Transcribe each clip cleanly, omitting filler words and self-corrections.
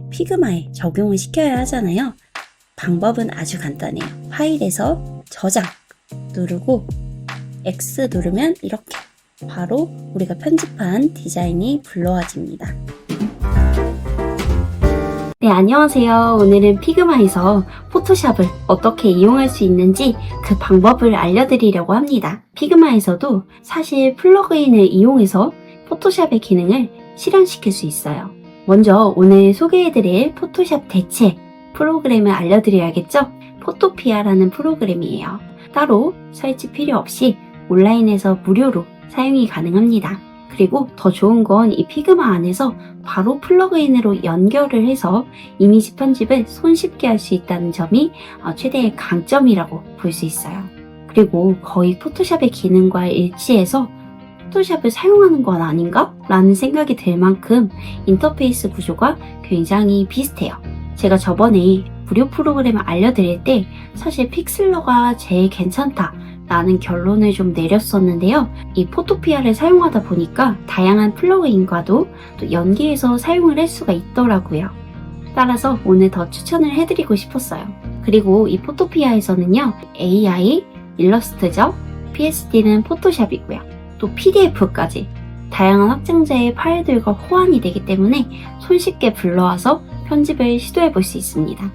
피그마에 적용을 시켜야 하잖아요. 방법은 아주 간단해요. 파일에서 저장 누르고 X 누르면 이렇게 바로 우리가 편집한 디자인이 불러와집니다. 네, 안녕하세요. 오늘은 피그마에서 포토샵을 어떻게 이용할 수 있는지 그 방법을 알려드리려고 합니다. 피그마에서도 사실 플러그인을 이용해서 포토샵의 기능을 실현시킬 수 있어요. 먼저 오늘 소개해드릴 포토샵 대체 프로그램을 알려드려야겠죠? 포토피아라는 프로그램이에요. 따로 설치 필요 없이 온라인에서 무료로 사용이 가능합니다. 그리고 더 좋은 건 이 피그마 안에서 바로 플러그인으로 연결을 해서 이미지 편집을 손쉽게 할 수 있다는 점이 최대의 강점이라고 볼 수 있어요. 그리고 거의 포토샵의 기능과 일치해서 포토샵을 사용하는 건 아닌가? 라는 생각이 들 만큼 인터페이스 구조가 굉장히 비슷해요. 제가 저번에 무료 프로그램을 알려드릴 때 사실 픽슬러가 제일 괜찮다 라는 결론을 좀 내렸었는데요. 이 포토피아를 사용하다 보니까 다양한 플러그인과도 또 연계해서 사용을 할 수가 있더라고요. 따라서 오늘 더 추천을 해드리고 싶었어요. 그리고 이 포토피아에서는요, AI, 일러스트죠, PSD는 포토샵이고요. 또 PDF까지 다양한 확장자의 파일들과 호환이 되기 때문에 손쉽게 불러와서 편집을 시도해 볼 수 있습니다.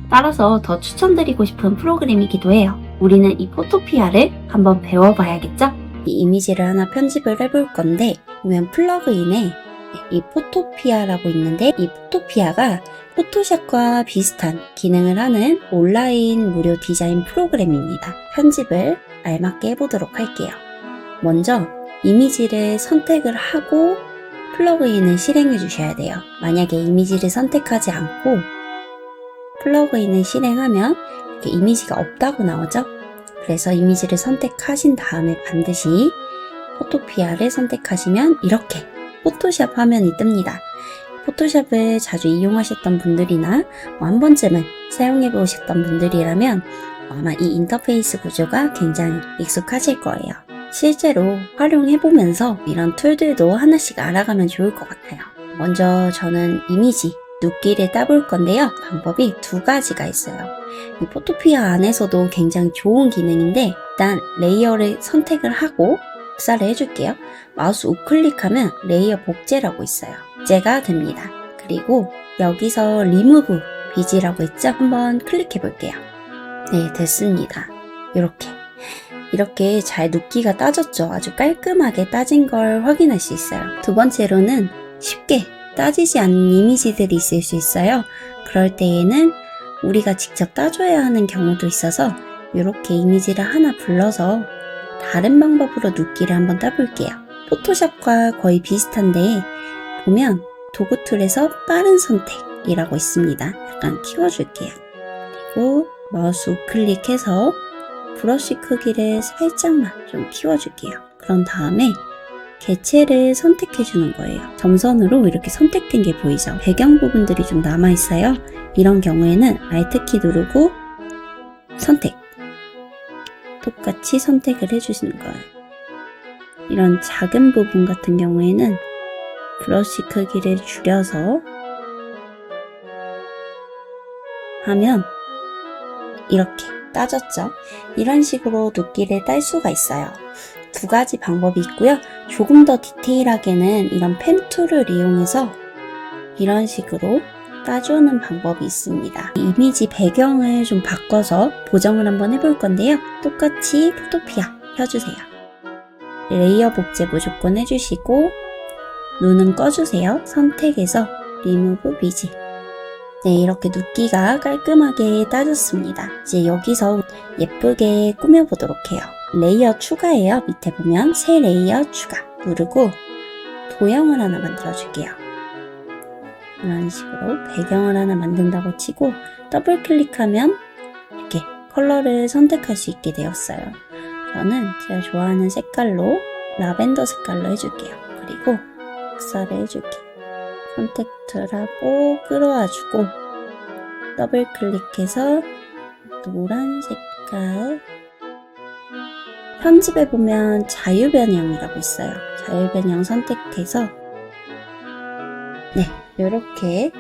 따라서 더 추천드리고 싶은 프로그램이기도 해요. 우리는 이 포토피아를 한번 배워봐야겠죠? 이 이미지를 하나 편집을 해볼 건데 보면 플러그인에 이 포토피아라고 있는데 이 포토피아가 포토샵과 비슷한 기능을 하는 온라인 무료 디자인 프로그램입니다. 편집을 알맞게 해보도록 할게요. 먼저 이미지를 선택을 하고 플러그인을 실행해 주셔야 돼요. 만약에 이미지를 선택하지 않고 플러그인을 실행하면 이렇게 이미지가 없다고 나오죠? 그래서 이미지를 선택하신 다음에 반드시 포토피아를 선택하시면 이렇게 포토샵 화면이 뜹니다. 포토샵을 자주 이용하셨던 분들이나 한 번쯤은 사용해 보셨던 분들이라면 아마 이 인터페이스 구조가 굉장히 익숙하실 거예요. 실제로 활용해보면서 이런 툴들도 하나씩 알아가면 좋을 것 같아요. 먼저 저는 이미지 눕기를 따볼 건데요. 방법이 두 가지가 있어요. 이 포토피아 안에서도 굉장히 좋은 기능인데 일단 레이어를 선택을 하고 복사를 해줄게요. 마우스 우클릭하면 레이어 복제라고 있어요. 복제가 됩니다. 그리고 여기서 리무브 비지라고 있죠? 한번 클릭해 볼게요. 네, 됐습니다. 이렇게 잘 눕기가 따졌죠? 아주 깔끔하게 따진 걸 확인할 수 있어요. 두 번째로는 쉽게 따지지 않는 이미지들이 있을 수 있어요. 그럴 때에는 우리가 직접 따줘야 하는 경우도 있어서 이렇게 이미지를 하나 불러서 다른 방법으로 눕기를 한번 따볼게요. 포토샵과 거의 비슷한데 보면 도구 툴에서 빠른 선택이라고 있습니다. 약간 키워줄게요. 그리고 마우스 우클릭해서 브러쉬 크기를 살짝만 좀 키워줄게요. 그런 다음에 개체를 선택해주는 거예요. 점선으로 이렇게 선택된 게 보이죠? 배경 부분들이 좀 남아있어요. 이런 경우에는 Alt키 누르고 선택. 똑같이 선택을 해주시는 거예요. 이런 작은 부분 같은 경우에는 브러쉬 크기를 줄여서 하면 이렇게 따졌죠? 이런 식으로 눕기를 딸 수가 있어요. 두 가지 방법이 있고요. 조금 더 디테일하게는 이런 펜 툴을 이용해서 이런 식으로 따주는 방법이 있습니다. 이미지 배경을 좀 바꿔서 보정을 한번 해볼 건데요. 똑같이 포토피아 켜주세요. 레이어 복제 무조건 해주시고 눈은 꺼주세요. 선택해서 리무브 비지. 네, 이렇게 눕기가 깔끔하게 따졌습니다. 이제 여기서 예쁘게 꾸며보도록 해요. 레이어 추가예요. 밑에 보면 새 레이어 추가 누르고 도형을 하나 만들어줄게요. 이런 식으로 배경을 하나 만든다고 치고 더블 클릭하면 이렇게 컬러를 선택할 수 있게 되었어요. 저는 제가 좋아하는 색깔로 라벤더 색깔로 해줄게요. 그리고 복사를 해줄게요. 선택 툴하고 끌어와주고 더블 클릭해서 노란 색깔 편집해 보면 자유변형이라고 있어요. 자유변형 선택해서 네, 이렇게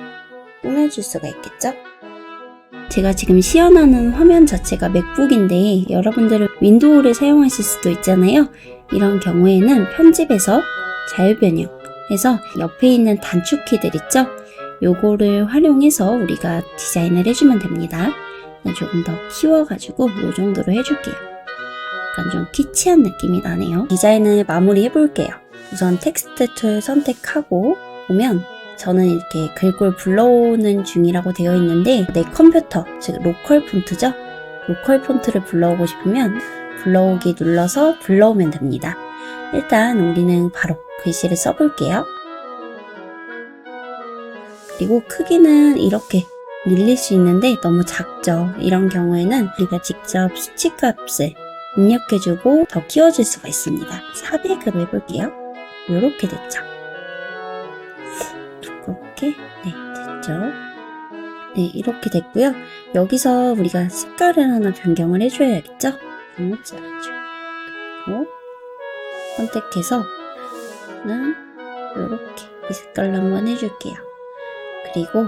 꾸며줄 수가 있겠죠? 제가 지금 시연하는 화면 자체가 맥북인데 여러분들은 윈도우를 사용하실 수도 있잖아요. 이런 경우에는 편집에서 자유변형해서 옆에 있는 단축키들 있죠? 요거를 활용해서 우리가 디자인을 해주면 됩니다. 조금 더 키워가지고 요 정도로 해줄게요. 약간 좀 키치한 느낌이 나네요. 디자인을 마무리 해볼게요. 우선 텍스트 툴 선택하고 보면 저는 이렇게 글꼴 불러오는 중이라고 되어 있는데 내 컴퓨터, 즉 로컬 폰트죠? 로컬 폰트를 불러오고 싶으면 불러오기 눌러서 불러오면 됩니다. 일단 우리는 바로 글씨를 써볼게요. 그리고 크기는 이렇게 늘릴 수 있는데 너무 작죠? 이런 경우에는 우리가 직접 수치값을 입력해주고 더 키워줄 수가 있습니다. 400으로 해볼게요. 이렇게 됐죠? 두껍게 네 됐죠? 네 이렇게 됐고요. 여기서 우리가 색깔을 하나 변경을 해줘야겠죠? 잘라줘. 그리고 선택해서 이렇게 이 색깔로 한번 해줄게요. 그리고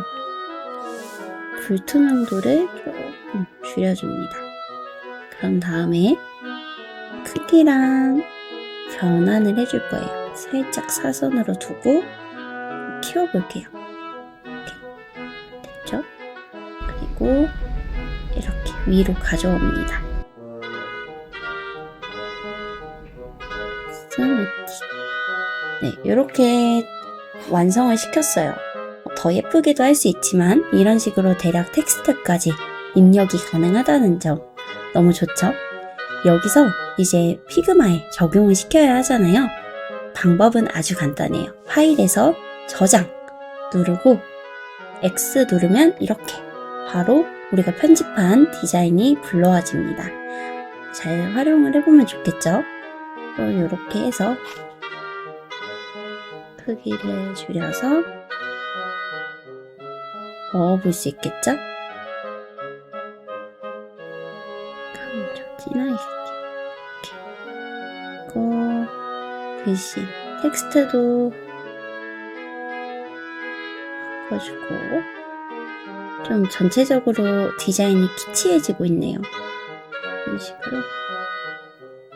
불투명도를 조금 줄여줍니다. 그런 다음에 크기랑 변환을 해줄 거예요. 살짝 사선으로 두고 키워볼게요. 이렇게 됐죠? 그리고 이렇게 위로 가져옵니다. 네, 이렇게 완성을 시켰어요. 더 예쁘게도 할 수 있지만 이런 식으로 대략 텍스트까지 입력이 가능하다는 점 너무 좋죠? 여기서 이제 피그마에 적용을 시켜야 하잖아요. 방법은 아주 간단해요. 파일에서 저장 누르고 X 누르면 이렇게 바로 우리가 편집한 디자인이 불러와집니다. 잘 활용을 해보면 좋겠죠? 또 이렇게 해서 크기를 줄여서 넣어볼 수 있겠죠? 좀 진하게 이렇게. 그리고 글씨, 텍스트도 바꿔주고 좀 전체적으로 디자인이 키치해지고 있네요. 이런 식으로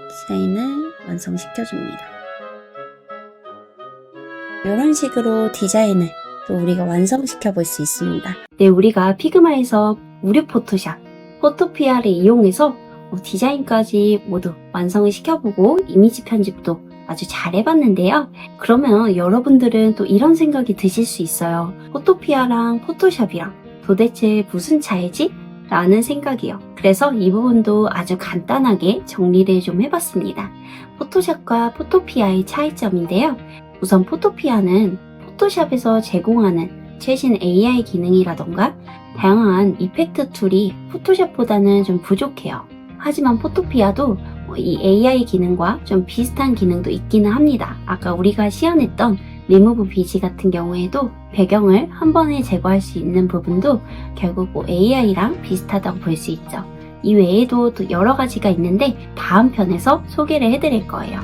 디자인을 완성시켜줍니다. 이런 식으로 디자인을 또 우리가 완성시켜 볼 수 있습니다. 네, 우리가 피그마에서 무료 포토샵, 포토피아를 이용해서 디자인까지 모두 완성을 시켜보고 이미지 편집도 아주 잘 해봤는데요. 그러면 여러분들은 또 이런 생각이 드실 수 있어요. 포토피아랑 포토샵이랑 도대체 무슨 차이지? 라는 생각이요. 그래서 이 부분도 아주 간단하게 정리를 좀 해봤습니다. 포토샵과 포토피아의 차이점인데요. 우선 포토피아는 포토샵에서 제공하는 최신 AI 기능이라던가 다양한 이펙트 툴이 포토샵보다는 좀 부족해요. 하지만 포토피아도 이 AI 기능과 좀 비슷한 기능도 있기는 합니다. 아까 우리가 시연했던 리무브 비지 같은 경우에도 배경을 한 번에 제거할 수 있는 부분도 결국 AI랑 비슷하다고 볼 수 있죠. 이 외에도 또 여러 가지가 있는데 다음 편에서 소개를 해드릴 거예요.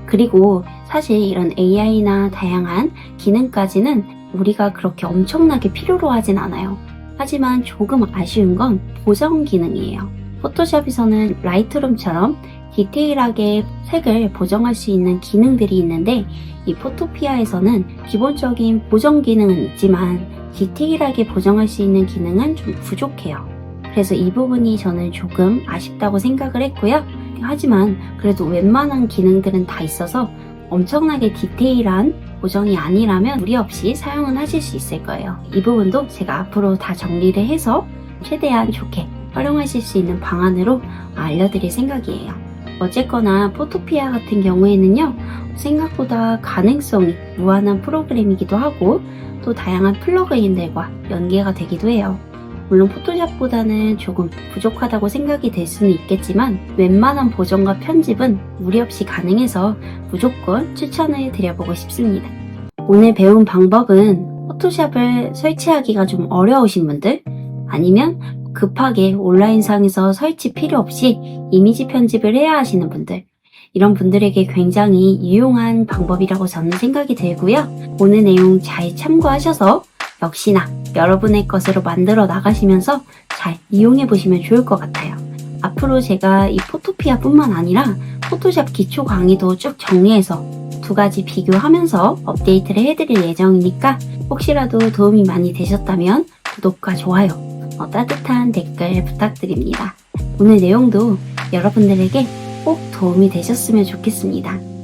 그리고 사실 이런 AI나 다양한 기능까지는 우리가 그렇게 엄청나게 필요로 하진 않아요. 하지만 조금 아쉬운 건 보정 기능이에요. 포토샵에서는 라이트룸처럼 디테일하게 색을 보정할 수 있는 기능들이 있는데 이 포토피아에서는 기본적인 보정 기능은 있지만 디테일하게 보정할 수 있는 기능은 좀 부족해요. 그래서 이 부분이 저는 조금 아쉽다고 생각을 했고요. 하지만 그래도 웬만한 기능들은 다 있어서 엄청나게 디테일한 보정이 아니라면 무리 없이 사용은 하실 수 있을 거예요. 이 부분도 제가 앞으로 다 정리를 해서 최대한 좋게 활용하실 수 있는 방안으로 알려드릴 생각이에요. 어쨌거나 포토피아 같은 경우에는요, 생각보다 가능성이 무한한 프로그램이기도 하고 또 다양한 플러그인들과 연계가 되기도 해요. 물론 포토샵보다는 조금 부족하다고 생각이 될 수는 있겠지만 웬만한 보정과 편집은 무리 없이 가능해서 무조건 추천을 드려보고 싶습니다. 오늘 배운 방법은 포토샵을 설치하기가 좀 어려우신 분들 아니면 급하게 온라인상에서 설치 필요 없이 이미지 편집을 해야 하시는 분들 이런 분들에게 굉장히 유용한 방법이라고 저는 생각이 들고요. 오늘 내용 잘 참고하셔서 역시나 여러분의 것으로 만들어 나가시면서 잘 이용해 보시면 좋을 것 같아요. 앞으로 제가 이 포토피아 뿐만 아니라 포토샵 기초 강의도 쭉 정리해서 두 가지 비교하면서 업데이트를 해드릴 예정이니까 혹시라도 도움이 많이 되셨다면 구독과 좋아요, 따뜻한 댓글 부탁드립니다. 오늘 내용도 여러분들에게 꼭 도움이 되셨으면 좋겠습니다.